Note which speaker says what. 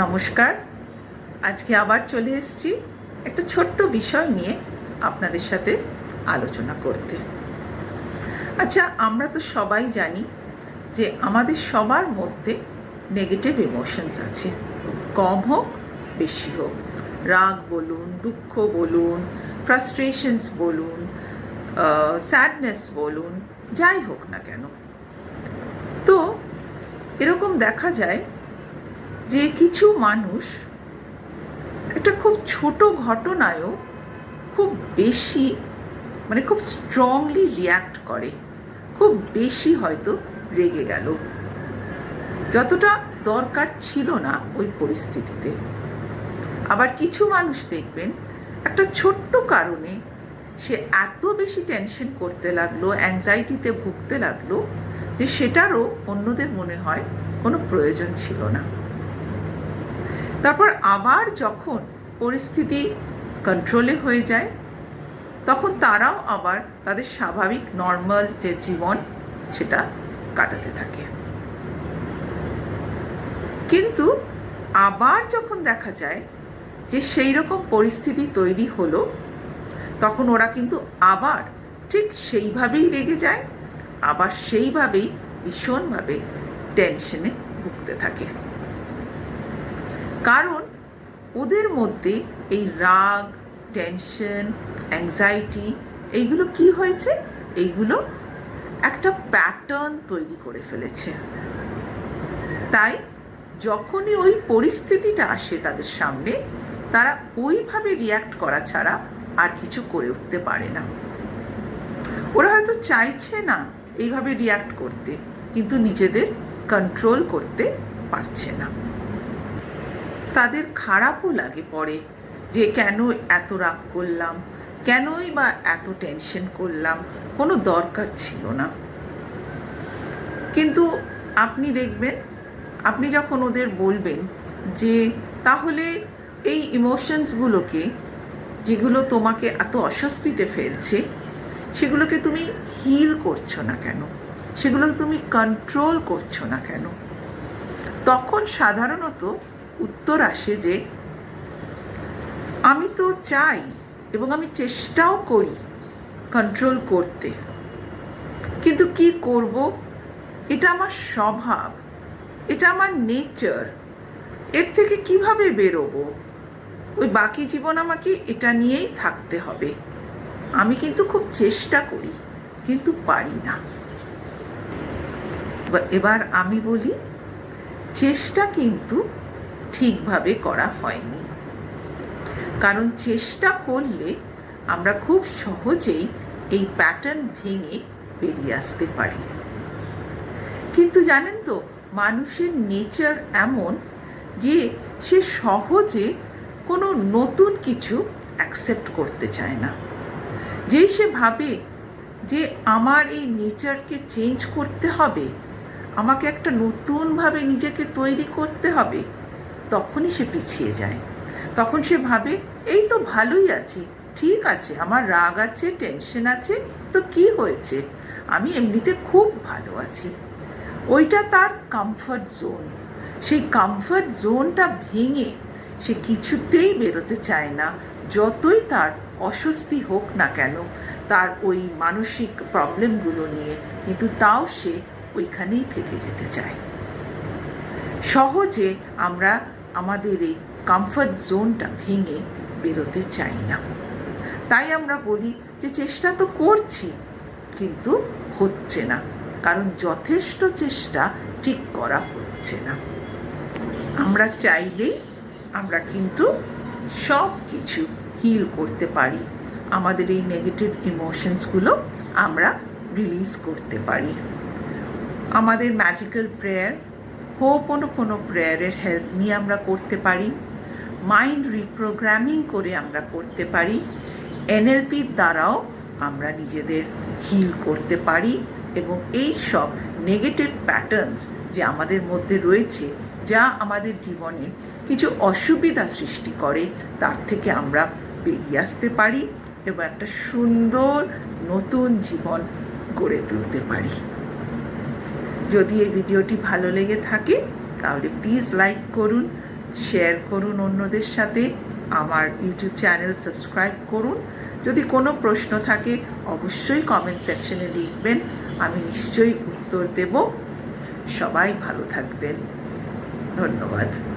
Speaker 1: নমস্কার। আজকে আবার চলে এসেছি একটা ছোট্ট বিষয় নিয়ে আপনাদের সাথে আলোচনা করতে। আচ্ছা, আমরা তো সবাই জানি যে আমাদের সবার মধ্যে নেগেটিভ ইমোশনস আছে, কম হোক বেশি হোক। রাগ বলুন, দুঃখ বলুন, ফ্রাস্ট্রেশনস বলুন, স্যাডনেস বলুন, যাই হোক না কেন। তো এরকম দেখা যায় যে কিছু মানুষ একটা খুব ছোট ঘটনায়ও খুব বেশি খুব স্ট্রংলি রিয়্যাক্ট করে, খুব বেশি হয়তো রেগে গেল, যতটা দরকার ছিল না ওই পরিস্থিতিতে। আবার কিছু মানুষ দেখবেন একটা ছোট্ট কারণে সে এত বেশি টেনশন করতে লাগলো, অ্যাংজাইটিতে ভুগতে লাগলো যে সেটারও অন্যদের মনে হয় কোনো প্রয়োজন ছিল না। তারপর আবার যখন পরিস্থিতি কন্ট্রোলে হয়ে যায় তখন তারাও আবার তাদের স্বাভাবিক নর্মাল যে জীবন সেটা কাটাতে থাকে। কিন্তু আবার যখন দেখা যায় যে সেই রকম পরিস্থিতি তৈরি হলো, তখন ওরা কিন্তু আবার ঠিক সেইভাবেই রেগে যায়, আবার সেইভাবেই ভীষণভাবে টেনশনে ভুগতে থাকে। কারণ ওদের মধ্যে এই রাগ, টেনশন, অ্যাংজাইটি এইগুলো কি হয়েছে, এইগুলো একটা প্যাটার্ন তৈরি করে ফেলেছে। তাই যখনই ওই পরিস্থিতিটা আসে তাদের সামনে, তারা ওইভাবে রিয়্যাক্ট করা ছাড়া আর কিছু করে উঠতে পারে না। ওরা হয়তো চাইছে না এইভাবে রিয়্যাক্ট করতে, কিন্তু নিজেদের কন্ট্রোল করতে পারছে না। তাদের খারাপও লাগে পরে যে কেন এত রাগ করলাম, কেনই বা এত টেনশন করলাম, কোনো দরকার ছিল না। কিন্তু আপনি দেখবেন, আপনি যখন ওদের বলবেন যে তাহলে এই ইমোশনসগুলোকে, যেগুলো তোমাকে এত অস্বস্তিতে ফেলছে, সেগুলোকে তুমি হিল করছো না কেন, সেগুলোকে তুমি কন্ট্রোল করছো না কেন, তখন সাধারণত উত্তর আসে যে আমি তো চাই এবং আমি চেষ্টাও করি কন্ট্রোল করতে, কিন্তু কি করব, এটা আমার স্বভাব, এটা আমার নেচার, এর থেকে কিভাবে বেরোবো, ওই বাকি জীবন আমাকে এটা নিয়েই থাকতে হবে। আমি কিন্তু খুব চেষ্টা করি কিন্তু পারি না। এবার আমি বলি, চেষ্টা কিন্তু ঠিকভাবে করা হয়নি। কারণ চেষ্টা করলে আমরা খুব সহজেই এই প্যাটার্ন ভেঙে বেরিয়ে আসতে পারি। কিন্তু জানেন তো, মানুষের নেচার এমন যে সে সহজে কোনো নতুন কিছু অ্যাকসেপ্ট করতে চায় না। যেই সে ভাবে যে আমার এই নেচারকে চেঞ্জ করতে হবে, আমাকে একটা নতুনভাবে নিজেকে তৈরি করতে হবে, তখনই সে পিছিয়ে যায়। তখন সে ভাবে এই তো ভালোই আছি, ঠিক আছে, আমার রাগ আছে, টেনশন আছে, তো কি হয়েছে, আমি এমনিতে খুব ভালো আছি। ওইটা তার কমফর্ট জোন। সেই কমফর্ট জোনটা ভেঙে সে কিছুতেই বেরোতে চায় না, যতই তার অস্বস্তি হোক না কেন, তার ওই মানসিক প্রবলেমগুলো নিয়ে, কিন্তু তাও সে ওইখানেই থেকে যেতে চায়। সহজে আমরা আমাদের এই কমফর্ট জোনটা ভেঙে বেরোতে চাই না। তাই আমরা বলি যে চেষ্টা তো করছি কিন্তু হচ্ছে না, কারণ যথেষ্ট চেষ্টা ঠিক করা হচ্ছে না। আমরা চাইলেই আমরা কিন্তু সব কিছু হিল করতে পারি, আমাদের এই নেগেটিভ ইমোশনসগুলো আমরা রিলিজ করতে পারি। আমাদের ম্যাজিক্যাল প্রেয়ার, হোপোনোপোনো প্রেয়ারের হেল্প নিয়ে আমরা করতে পারি, মাইন্ড রিপ্রোগ্রামিং করে আমরা করতে পারি, এনএলপির দ্বারাও আমরা নিজেদের হিল করতে পারি, এবং এই সব নেগেটিভ প্যাটার্নস যে আমাদের মধ্যে রয়েছে, যা আমাদের জীবনে কিছু অসুবিধা সৃষ্টি করে, তার থেকে আমরা বেরিয়ে আসতে পারি এবং একটা সুন্দর নতুন জীবন গড়ে তুলতে পারি। যদি এই ভিডিওটি ভালো লেগে থাকে তাহলে প্লিজ লাইক করুন, শেয়ার করুন অন্যদের সাথে, আমার ইউটিউব চ্যানেল সাবস্ক্রাইব করুন। যদি কোনো প্রশ্ন থাকে অবশ্যই কমেন্ট সেকশনে লিখবেন, আমি নিশ্চয়ই উত্তর দেব। সবাই ভালো থাকবেন। ধন্যবাদ।